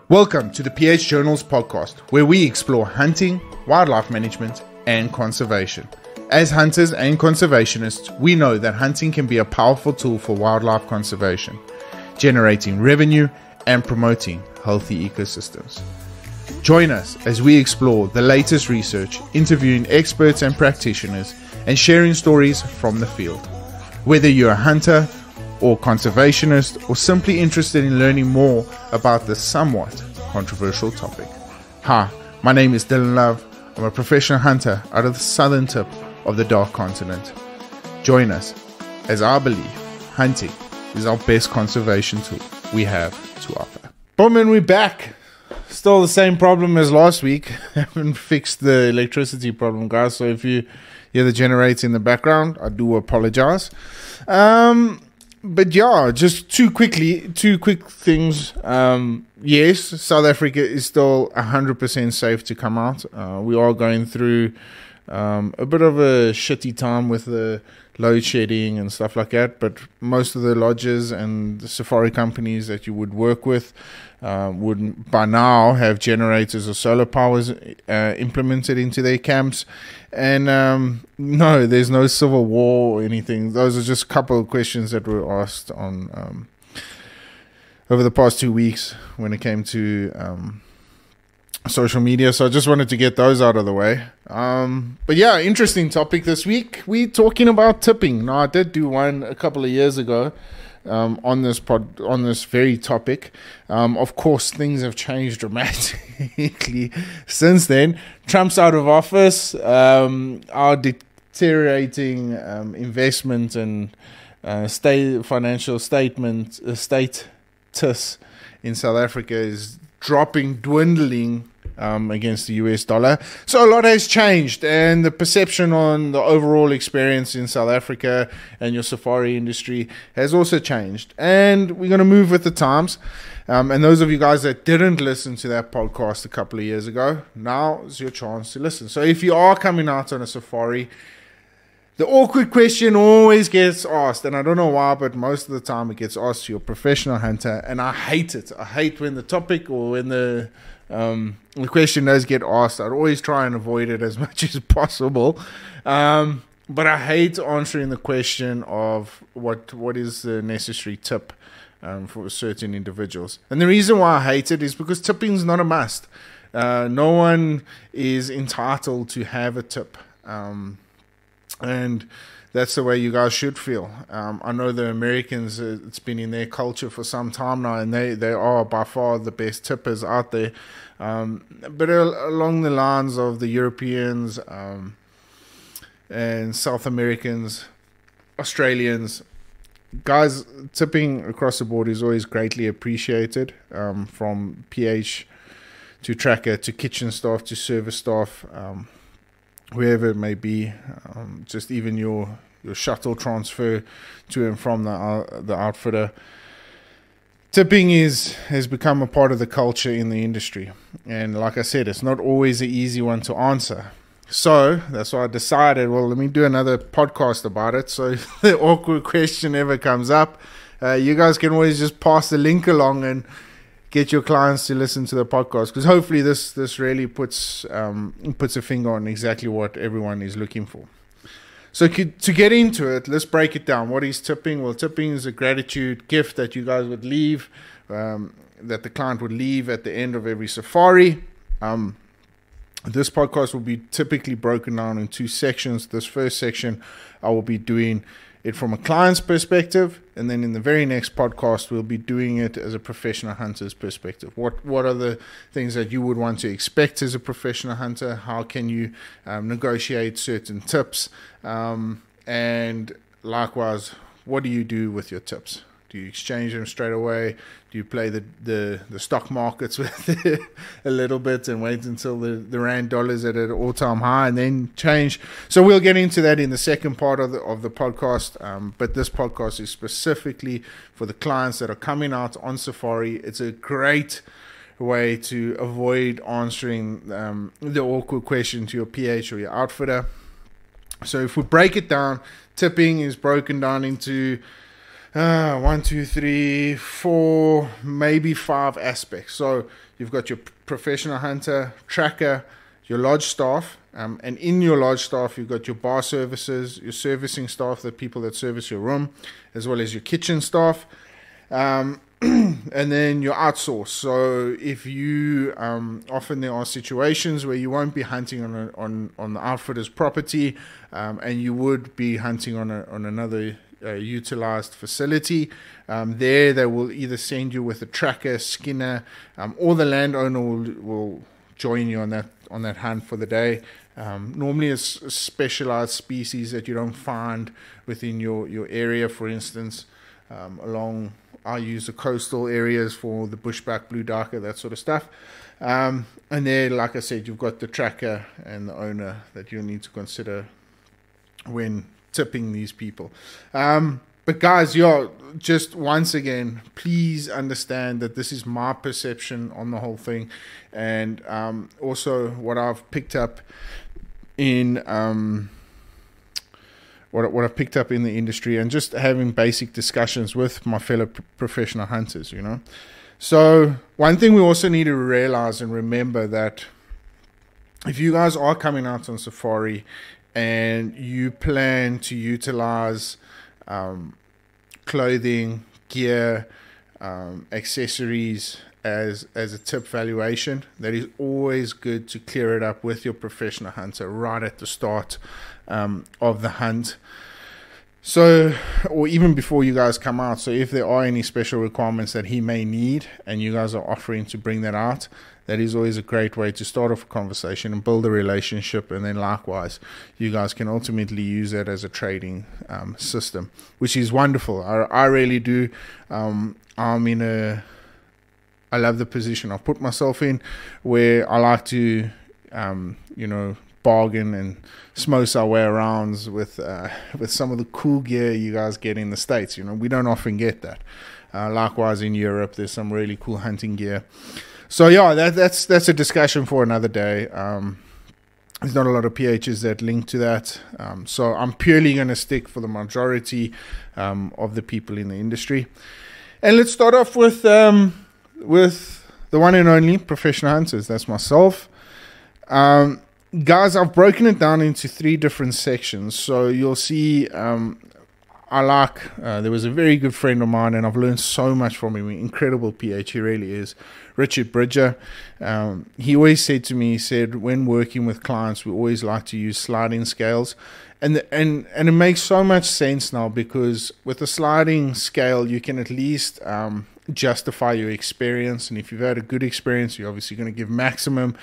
Welcome to the PH Journals podcast, where we explore hunting, wildlife management, and conservation. As hunters and conservationists, we know that hunting can be a powerful tool for wildlife conservation, generating revenue and promoting healthy ecosystems. Join us as we explore the latest research, interviewing experts and practitioners, and sharing stories from the field. Whether you're a hunter or conservationist, or simply interested in learning more about this somewhat controversial topic. Hi, my name is Dylan Love. I'm a professional hunter out of the southern tip of the Dark Continent. Join us, as I believe hunting is our best conservation tool we have to offer. Boom, and we're back. Still the same problem as last week. Haven't fixed the electricity problem, guys. So if you hear the generator in the background, I do apologize. But yeah, just two quick things. Yes, South Africa is still 100% safe to come out. We are going through a bit of a shitty time with the load shedding and stuff like that, but most of the lodges and the safari companies that you would work with would by now have generators or solar powers implemented into their camps. And no, there's no civil war or anything. Those are just a couple of questions that were asked on over the past 2 weeks when it came to social media. So I just wanted to get those out of the way. But yeah, interesting topic this week. We're talking about tipping. Now, I did do one a couple of years ago on this very topic. Of course, things have changed dramatically since then. Trump's out of office. Our deteriorating investment and financial status in South Africa is dwindling against the US dollar. So a lot has changed, and the perception on the overall experience in South Africa and your safari industry has also changed. And we're going to move with the times. And those of you guys that didn't listen to that podcast a couple of years ago, now is your chance to listen. So if you are coming out on a safari, the awkward question always gets asked, and I don't know why, but most of the time it gets asked to your professional hunter, and I hate it. I hate when the topic or when the question does get asked. I'd always try and avoid it as much as possible. But I hate answering the question of what is the necessary tip for certain individuals. And the reason why I hate it is because tipping is not a must. No one is entitled to have a tip. And that's the way you guys should feel. I know the Americans, it's been in their culture for some time now, and they are by far the best tippers out there. But along the lines of the Europeans and South Americans, Australians, guys, tipping across the board is always greatly appreciated, from PH to tracker to kitchen staff to service staff, wherever it may be, just even your shuttle transfer to and from the outfitter. Tipping has become a part of the culture in the industry. And like I said, it's not always an easy one to answer. So that's why I decided, well, let me do another podcast about it. So if the awkward question ever comes up, you guys can always just pass the link along and get your clients to listen to the podcast, because hopefully this really puts a finger on exactly what everyone is looking for. So to get into it, let's break it down. What is tipping? Well, tipping is a gratitude gift that you guys would leave, that the client would leave at the end of every safari. This podcast will be typically broken down in two sections. This first section, I will be doing it from a client's perspective, and then in the very next podcast we'll be doing it as a professional hunter's perspective. What are the things that you would want to expect as a professional hunter? How can you negotiate certain tips, and likewise, what do you do with your tips? Do you exchange them straight away? Do you play the stock markets with it a little bit and wait until the rand dollar's at an all-time high and then change? So we'll get into that in the second part of the podcast. But this podcast is specifically for the clients that are coming out on safari. It's a great way to avoid answering the awkward question to your PH or your outfitter. So if we break it down, tipping is broken down into one, two, three, four, maybe 5 aspects. So you've got your professional hunter, tracker, your lodge staff, and in your lodge staff, you've got your bar services, your servicing staff, the people that service your room, as well as your kitchen staff, and then your outsource. So if you, often there are situations where you won't be hunting on the outfitter's property, and you would be hunting on another utilized facility. There they will either send you with a tracker, skinner, or the landowner will join you on that hunt for the day. Normally it's specialized species that you don't find within your area. For instance, I use the coastal areas for the bushback, blue darker, that sort of stuff. And there, like I said, you've got the tracker and the owner that you'll need to consider when tipping these people. But guys, just once again, please understand that this is my perception on the whole thing, and also what I've picked up in what I've picked up in the industry, and just having basic discussions with my fellow professional hunters. So one thing we also need to realize and remember, that if you guys are coming out on safari and you plan to utilize clothing, gear, accessories as a tip valuation, that is always good to clear it up with your professional hunter right at the start of the hunt. So, or even before you guys come out. So if there are any special requirements that he may need and you guys are offering to bring that out, that is always a great way to start off a conversation and build a relationship. And then likewise, you guys can ultimately use that as a trading system, which is wonderful. I really do. I love the position I've put myself in, where I like to, bargain and smose our way around with some of the cool gear you guys get in the States. We don't often get that. Likewise in Europe, there's some really cool hunting gear. So yeah, that's a discussion for another day. There's not a lot of PHs that link to that. So I'm purely going to stick for the majority of the people in the industry. And let's start off with the one and only professional hunters. That's myself. Guys, I've broken it down into 3 different sections. So you'll see, there was a very good friend of mine, and I've learned so much from him. Incredible PH, he really is. Richard Bridger. He always said to me, when working with clients, we always like to use sliding scales. And it makes so much sense now, because with a sliding scale, you can at least justify your experience. And if you've had a good experience, you're obviously going to give maximum.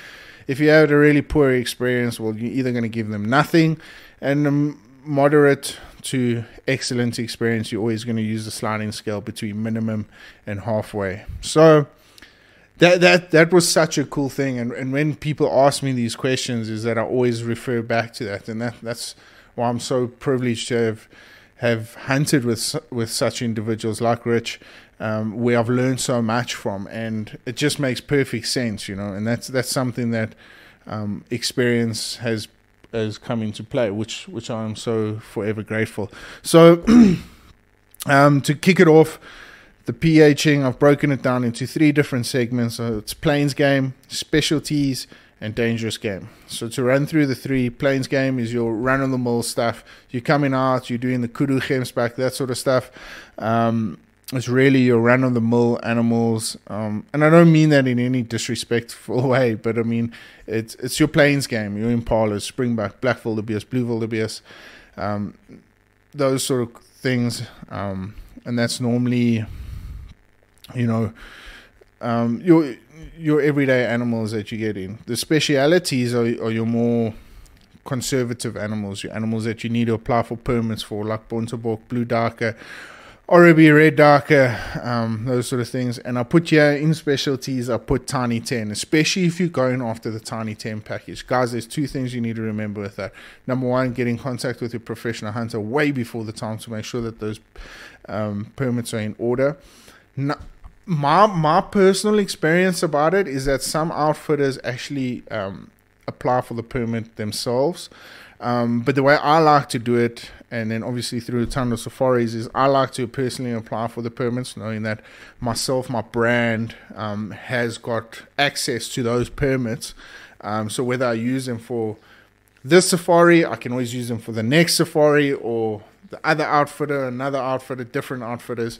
If you had a really poor experience, well, you're either going to give them nothing. And a moderate to excellent experience, you're always going to use the sliding scale between minimum and halfway. So that was such a cool thing. And when people ask me these questions, is that I always refer back to that. And that's why I'm so privileged to have hunted with such individuals like Rich, where I've learned so much from, and it just makes perfect sense, and that's something that experience has come into play, which I'm so forever grateful. So to kick it off, the PHing, I've broken it down into 3 different segments. So it's plains game, specialties, and dangerous game. So to run through the 3, plains game is your run-of-the-mill stuff. You're coming out, you're doing the kudu, gemsbok, that sort of stuff. It's really your run-of-the-mill animals, and I don't mean that in any disrespectful way, but I mean it's your plains game, your impalas, springbuck, black wildebeest, blue wildebeest, those sort of things, and that's normally, your everyday animals that you get in. The specialities are your more conservative animals, your animals that you need to apply for permits for, like bontebok, blue darker, Oribi, red darker, those sort of things. And I put here in specialties, I put tiny 10, especially if you're going after the tiny 10 package. Guys, there's 2 things you need to remember with that. Number 1, get in contact with your professional hunter way before the time to make sure that those permits are in order. My personal experience about it is that some outfitters actually apply for the permit themselves. But the way I like to do it, and then obviously through Tando Safaris, is I like to personally apply for the permits, knowing that myself, my brand, has got access to those permits. So whether I use them for this safari, I can always use them for the next safari, or the other outfitter, another outfitter, different outfitters.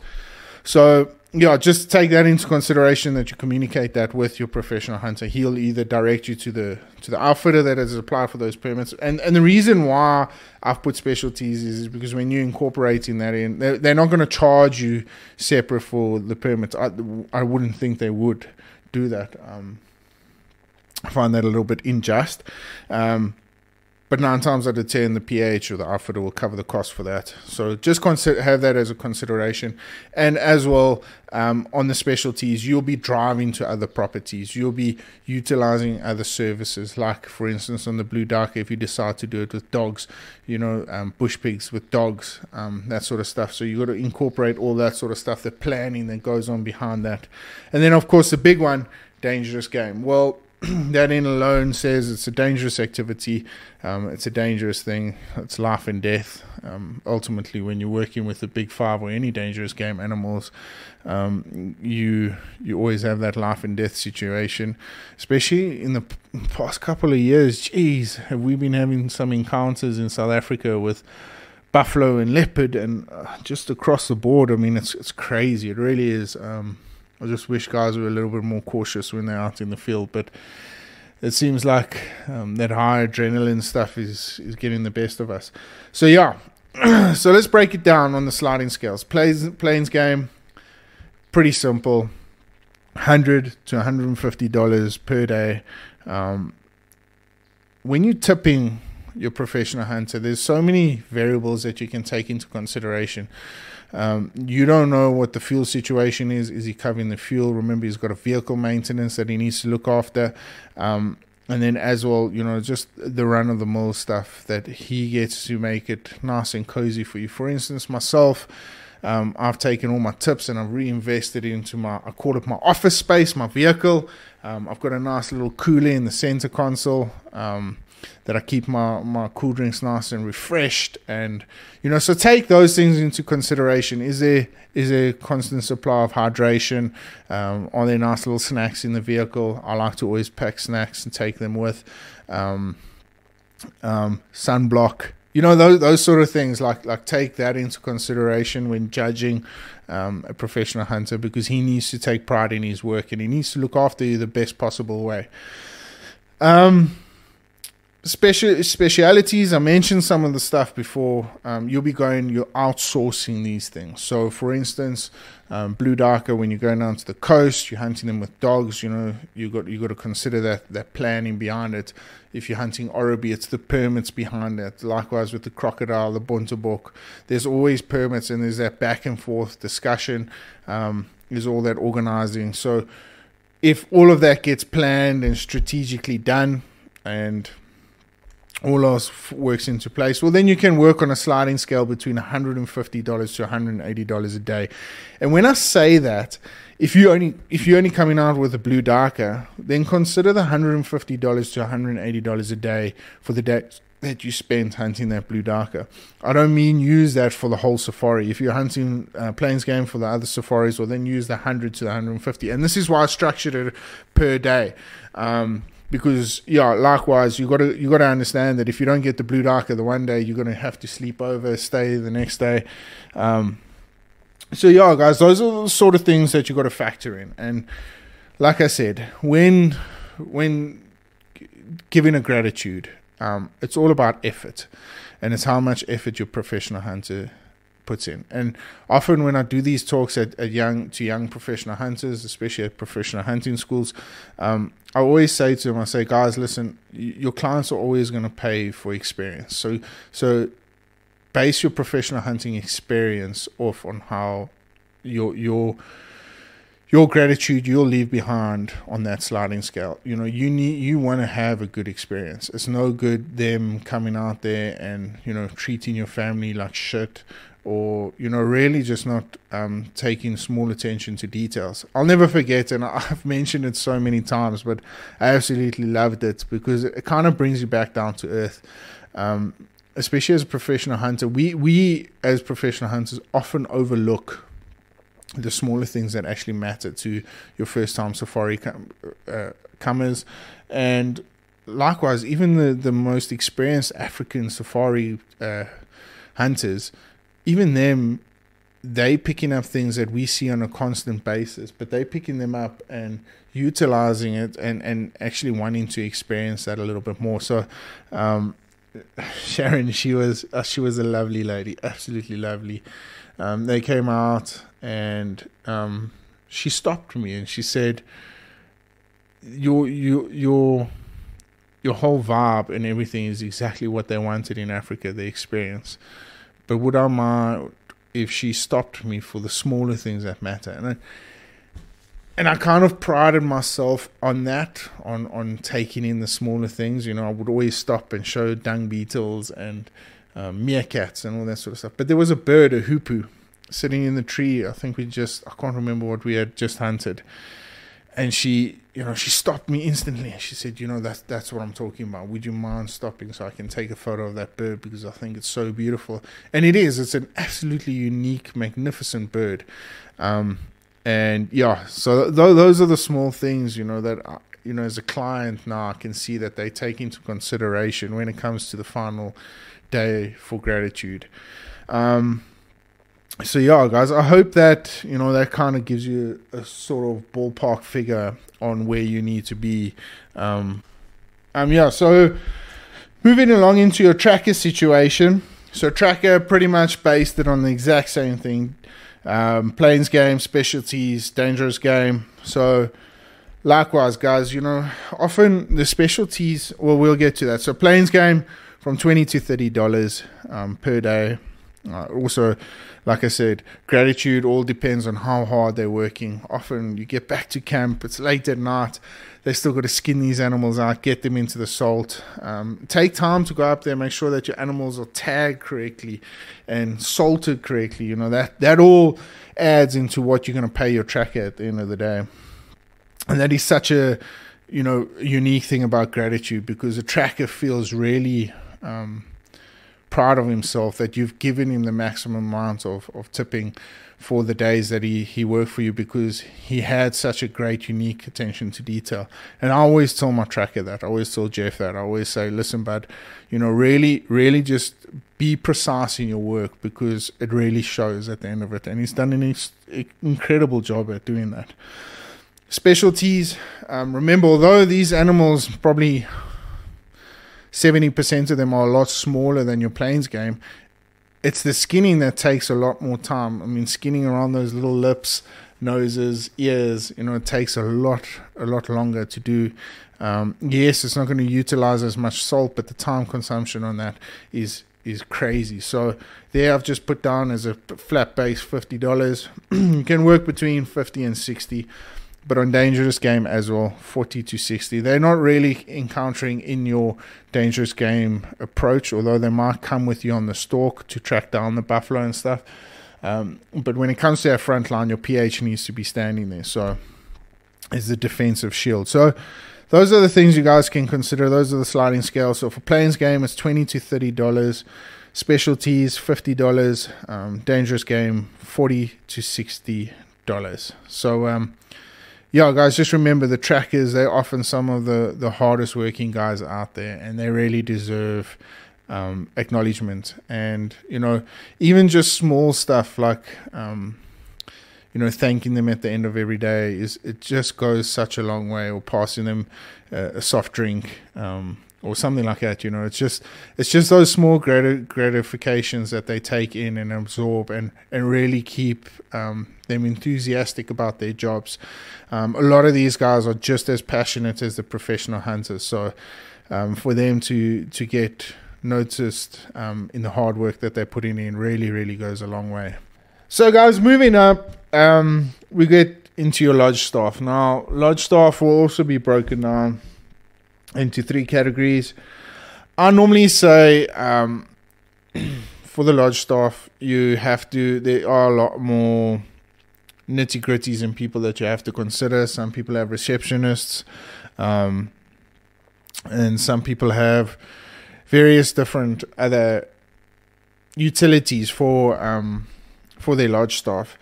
So yeah, just take that into consideration, that you communicate that with your professional hunter. He'll either direct you to the outfitter that has applied for those permits. And the reason why I've put specialties is because when you're incorporating that in, they're not going to charge you separate for the permits. I wouldn't think they would do that. I find that a little bit unjust. But 9 times out of 10, the PH or the outfitter will cover the cost for that. So just have that as a consideration. And as well, on the specialties, you'll be driving to other properties. You'll be utilizing other services, like, for instance, on the Blue Darker, if you decide to do it with dogs, bush pigs with dogs, that sort of stuff. So you've got to incorporate all that sort of stuff, the planning that goes on behind that. And then, of course, the big one, dangerous game. Well, that in alone says it's a dangerous activity. It's a dangerous thing. It's life and death. Ultimately, when you're working with the big five or any dangerous game animals, you always have that life and death situation. Especially in the past couple of years, geez, have we been having some encounters in South Africa with buffalo and leopard, and just across the board. I mean, it's crazy. It really is. I just wish guys were a little bit more cautious when they're out in the field, but it seems like that high adrenaline stuff is getting the best of us. So yeah, so let's break it down on the sliding scales. Plains game, pretty simple, $100 to $150 per day. When you're tipping your professional hunter, there's so many variables that you can take into consideration. You don't know what the fuel situation is. Is he covering the fuel? Remember, he's got a vehicle maintenance that he needs to look after. And then as well, just the run-of-the-mill stuff that he gets to make it nice and cozy for you. For instance, myself, I've taken all my tips and I've reinvested into I call it my office space, my vehicle. I've got a nice little cooler in the center console, that I keep my cool drinks nice and refreshed, and so take those things into consideration. Is there constant supply of hydration? Are there nice little snacks in the vehicle? I like to always pack snacks and take them with. Sunblock, those sort of things. Like take that into consideration when judging a professional hunter, because he needs to take pride in his work and he needs to look after you the best possible way. Specialities, I mentioned some of the stuff before. You're outsourcing these things. So for instance, Blue Darker, when you're going down to the coast, you're hunting them with dogs, you got to consider that planning behind it. If you're hunting Orobi, it's the permits behind it. Likewise with the crocodile, the Bontebok, there's always permits, and there's that back and forth discussion. There's all that organizing. So if all of that gets planned and strategically done, and all else works into place, well, then you can work on a sliding scale between $150 to $180 a day. And when I say that, if you're only coming out with a Blue Darker, then consider the $150 to $180 a day for the day that you spent hunting that Blue Darker. I don't mean use that for the whole safari. If you're hunting plains game for the other safaris, well, then use the 100 to the 150. And this is why I structured it per day. Because likewise, you got to understand that if you don't get the Blue Darker the one day, you're going to have to sleep over, stay the next day. So guys, those are the sort of things that you got to factor in. And like I said, when giving a gratitude, it's all about effort, and it's how much effort your professional hunter puts in. And often when I do these talks at young professional hunters, especially at professional hunting schools, I always say to them, I say, guys, listen, your clients are always going to pay for experience. So base your professional hunting experience off on how your gratitude you'll leave behind on that sliding scale. You want to have a good experience. It's no good them coming out there and treating your family like shit, or really just not taking small attention to details. I'll never forget, and I've mentioned it so many times, but I absolutely loved it because it kind of brings you back down to earth. especially as a professional hunter, we as professional hunters often overlook the smaller things that actually matter to your first time safari comers. And likewise, even the most experienced African safari hunters, even them, they picking up things that we see on a constant basis, but they picking them up and utilizing it and actually wanting to experience that a little bit more. So Sharon, she was a lovely lady, absolutely lovely. They came out and she stopped me and she said, your whole vibe and everything is exactly what they wanted in Africa, the experience. But would I mind if she stopped me for the smaller things that matter? And I kind of prided myself on that, on taking in the smaller things. You know, I would always stop and show dung beetles and meerkats and all that sort of stuff. But there was a bird, a hoopoe, sitting in the tree. I can't remember what we had just hunted. And she stopped me instantly. She said, that's what I'm talking about. Would you mind stopping so I can take a photo of that bird, because I think it's so beautiful. And it is. It's an absolutely unique, magnificent bird. And yeah, so those are the small things, that, as a client now I can see that they take into consideration when it comes to the final day for gratitude. So yeah, guys, I hope that, that kind of gives you a sort of ballpark figure on where you need to be. So moving along into your tracker situation. So tracker pretty much based it on the exact same thing. Plains game, specialties, dangerous game. So likewise, guys, often the specialties, well, we'll get to that. So plains game from $20 to $30 per day. Also, like I said, gratitude all depends on how hard they're working. Often you get back to camp, it's late at night, they still got to skin these animals out, get them into the salt. Take time to go up there, make sure that your animals are tagged correctly and salted correctly. That all adds into what you're going to pay your tracker at the end of the day. And that is such a unique thing about gratitude, because a tracker feels really proud of himself that you've given him the maximum amount of tipping for the days that he worked for you, because he had such a great, unique attention to detail. And I always tell my tracker that. I always tell Jeff that. I always say, listen, bud, really, really just be precise in your work, because it really shows at the end of it. And he's done an incredible job at doing that. Specialties, remember, although these animals probably 70% of them are a lot smaller than your plains game, it's the skinning that takes a lot more time. I mean, skinning around those little lips, noses, ears, it takes a lot longer to do. Yes, it's not going to utilize as much salt, but the time consumption on that is crazy. So there I've just put down as a flat base $50. You can work between 50 and 60. But on dangerous game as well, 40 to 60. They're not really encountering in your dangerous game approach, although they might come with you on the stalk to track down the buffalo and stuff. But when it comes to our front line, your PH needs to be standing there. So it's the defensive shield. So those are the things you guys can consider. Those are the sliding scales. So for plains game, it's $20 to $30. Specialties, $50. Dangerous game, $40 to $60. So yeah, guys, just remember the trackers, they're often some of the hardest working guys out there, and they really deserve acknowledgement. And, even just small stuff like, thanking them at the end of every day, it just goes such a long way, or passing them a soft drink or something like that. It's just those small gratifications that they take in and absorb and really keep them enthusiastic about their jobs. A lot of these guys are just as passionate as the professional hunters, so for them to get noticed in the hard work that they're putting in really, really goes a long way. So guys, moving up, we get into your lodge staff. Now, lodge staff will also be broken down into 3 categories. I normally say for the lodge staff, there are a lot more nitty gritties and people that you have to consider. Some people have receptionists, and some people have various different other utilities for their lodge staff.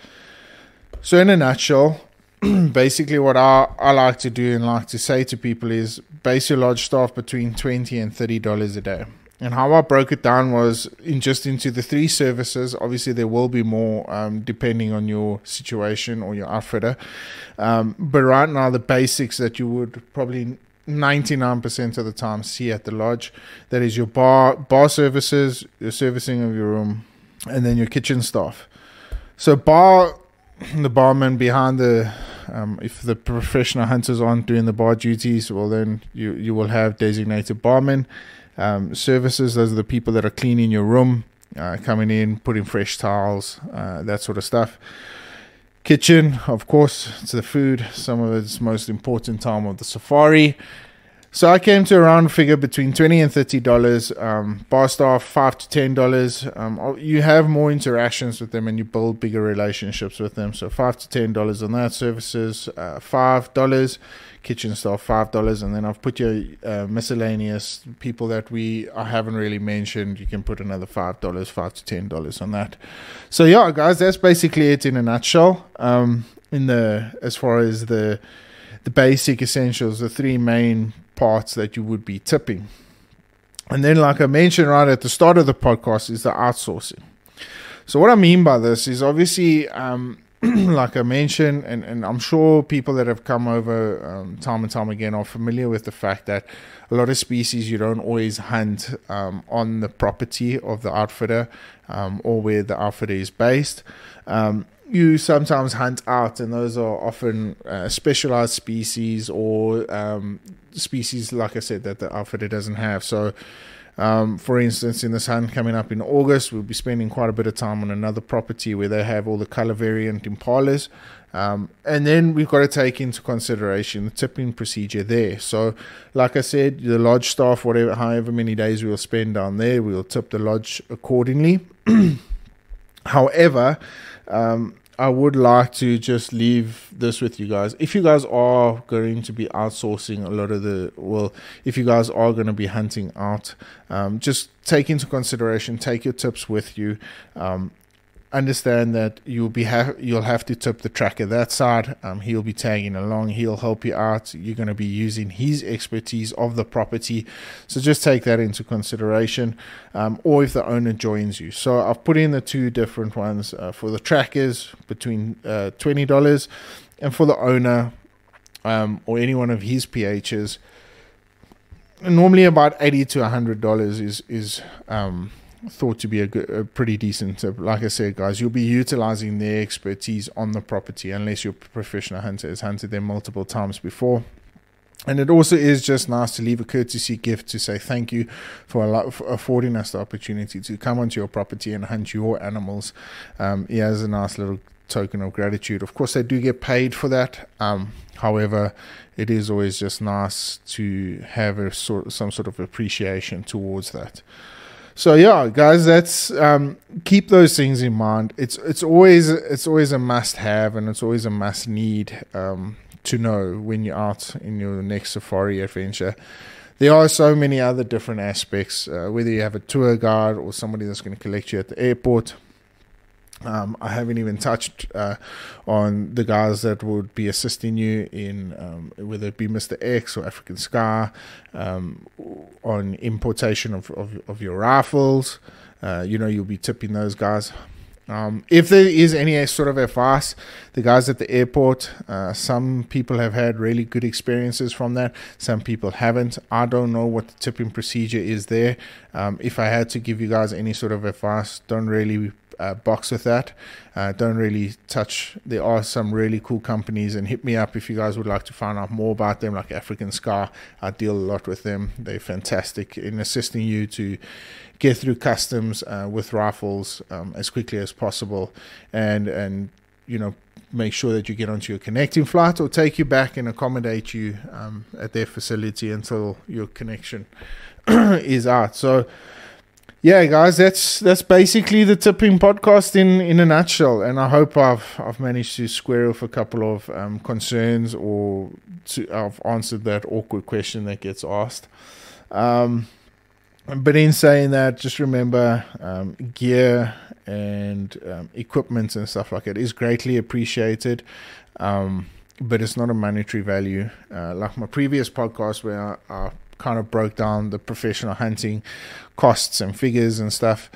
So in a nutshell, basically what I like to do and like to say to people is base your lodge staff between $20 and $30 a day. And how I broke it down was into the 3 services. Obviously, there will be more depending on your situation or your outfitter. But right now, the basics that you would probably 99% of the time see at the lodge, that is your bar services, your servicing of your room, and then your kitchen staff. So the barman behind the if the professional hunters aren't doing the bar duties, well then you will have designated barmen. Services, those are the people that are cleaning your room, coming in, putting fresh towels, that sort of stuff. Kitchen, of course, it's the food, some of its most important time of the safari. So I came to a round figure between $20 and $30. Bar staff, $5 to $10. You have more interactions with them and you build bigger relationships with them. So $5 to $10 on that. Services, $5. Kitchen staff, $5. And then I've put your miscellaneous people that I haven't really mentioned. You can put another $5, $5 to $10 on that. So yeah, guys, that's basically it in a nutshell. As far as the basic essentials, the 3 main parts that you would be tipping. And then, like I mentioned right at the start of the podcast, is the outsourcing. So what I mean by this is obviously, like I mentioned, and I'm sure people that have come over time and time again are familiar with the fact that a lot of species you don't always hunt on the property of the outfitter or where the outfitter is based. You sometimes hunt out, and those are often specialized species or species, like I said, that the outfitter doesn't have. So, for instance, in this hunt coming up in August, we'll be spending quite a bit of time on another property where they have all the color variant impalas. And then we've got to take into consideration the tipping procedure there. So, like I said, the lodge staff, however many days we'll spend down there, we'll tip the lodge accordingly. However, I would like to just leave this with you guys. If you guys are going to be outsourcing a lot of if you guys are going to be hunting out, just take into consideration, take your tips with you. Understand that you'll have to tip the tracker that side. He'll be tagging along. He'll help you out. You're going to be using his expertise of the property. So just take that into consideration. Or if the owner joins you. So I've put in the 2 different ones for the trackers between $20, and for the owner or any one of his PHs, normally about $80 to $100 is thought to be a pretty decent tip. Like I said, guys, you'll be utilizing their expertise on the property unless your professional hunter has hunted them multiple times before. And it also is just nice to leave a courtesy gift to say thank you for affording us the opportunity to come onto your property and hunt your animals. Yeah, as a nice little token of gratitude. Of course, they do get paid for that. However, it is always just nice to have some sort of appreciation towards that. So yeah, guys, that's keep those things in mind. It's always a must-have, and it's always a must-need to know when you're out in your next safari adventure. There are so many other different aspects, whether you have a tour guide or somebody that's going to collect you at the airport. I haven't even touched on the guys that would be assisting you in whether it be Mr. X or African Sky, on importation of your rifles. You'll be tipping those guys. If there is any sort of advice, the guys at the airport, some people have had really good experiences from that. Some people haven't. I don't know what the tipping procedure is there. If I had to give you guys any sort of advice, don't really box with that. Don't really touch. There are some really cool companies, and hit me up if you guys would like to find out more about them, like African Sky. I deal a lot with them. They're fantastic in assisting you to get through customs with rifles as quickly as possible, and make sure that you get onto your connecting flight, or take you back and accommodate you at their facility until your connection is out. So yeah, guys, that's basically the tipping podcast in a nutshell, and I hope I've managed to square off a couple of concerns, or I've answered that awkward question that gets asked. But in saying that, just remember gear and equipment and stuff like that is greatly appreciated, but it's not a monetary value. Like my previous podcast where I kind of broke down the professional hunting costs and figures and stuff,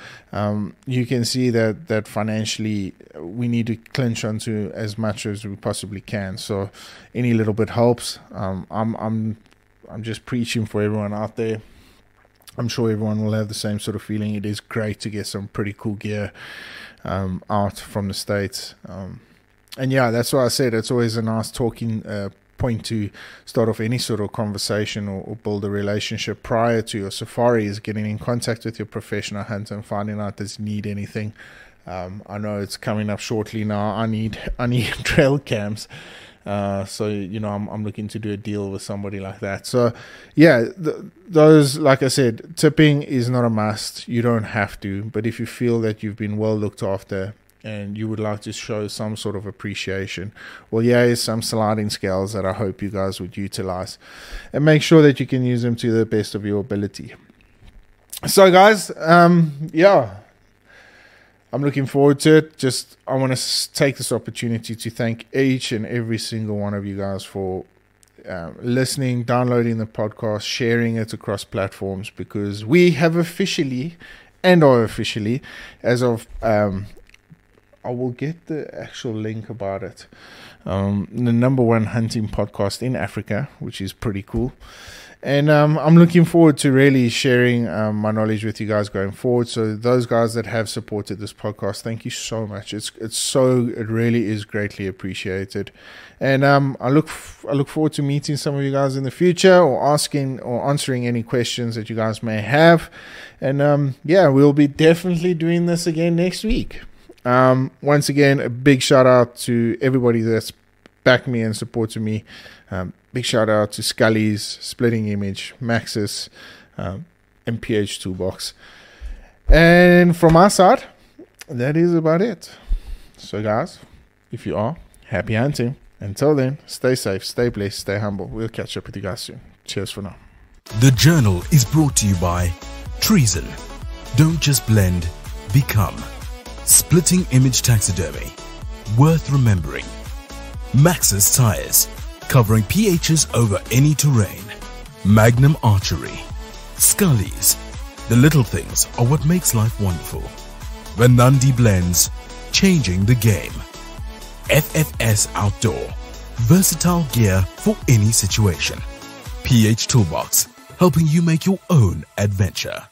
you can see that financially we need to clinch onto as much as we possibly can. So any little bit helps. I'm just preaching for everyone out there. I'm sure everyone will have the same sort of feeling. It is great to get some pretty cool gear out from the States. And yeah, that's why I said it's always a nice talking point to start off any sort of conversation or build a relationship prior to your safari, is getting in contact with your professional hunter and finding out does he need anything. I know it's coming up shortly now. I need trail cams. So I'm looking to do a deal with somebody like that. So yeah, those, like I said, tipping is not a must. You don't have to, but if you feel that you've been well looked after and you would like to show some sort of appreciation, well, yeah, here's some sliding scales that I hope you guys would utilize, and make sure that you can use them to the best of your ability. So guys, yeah, I'm looking forward to it. I want to take this opportunity to thank each and every single one of you guys for listening, downloading the podcast, sharing it across platforms, because we have officially, and are officially, as of, I will get the actual link about it, the #1 hunting podcast in Africa, which is pretty cool. And I'm looking forward to really sharing my knowledge with you guys going forward. So those guys that have supported this podcast, thank you so much. It really is greatly appreciated. And I look forward to meeting some of you guys in the future, or asking or answering any questions that you guys may have. And yeah, we'll be definitely doing this again next week. Once again, a big shout out to everybody that's backed me and supported me. Big shout out to Scully's, Splitting Image, Maxis, MPH Toolbox. And from our side, that is about it. So guys, if you are, happy hunting. Until then, stay safe, stay blessed, stay humble. We'll catch up with you guys soon. Cheers for now. The Journal is brought to you by Treason. Don't just blend, become. Splitting Image Taxidermy. Worth remembering. Maxis Tires. Covering PHs over any terrain. Magnum Archery. Scullies. The little things are what makes life wonderful. Venandi Blends. Changing the game. FFS Outdoor. Versatile gear for any situation. PH Toolbox. Helping you make your own adventure.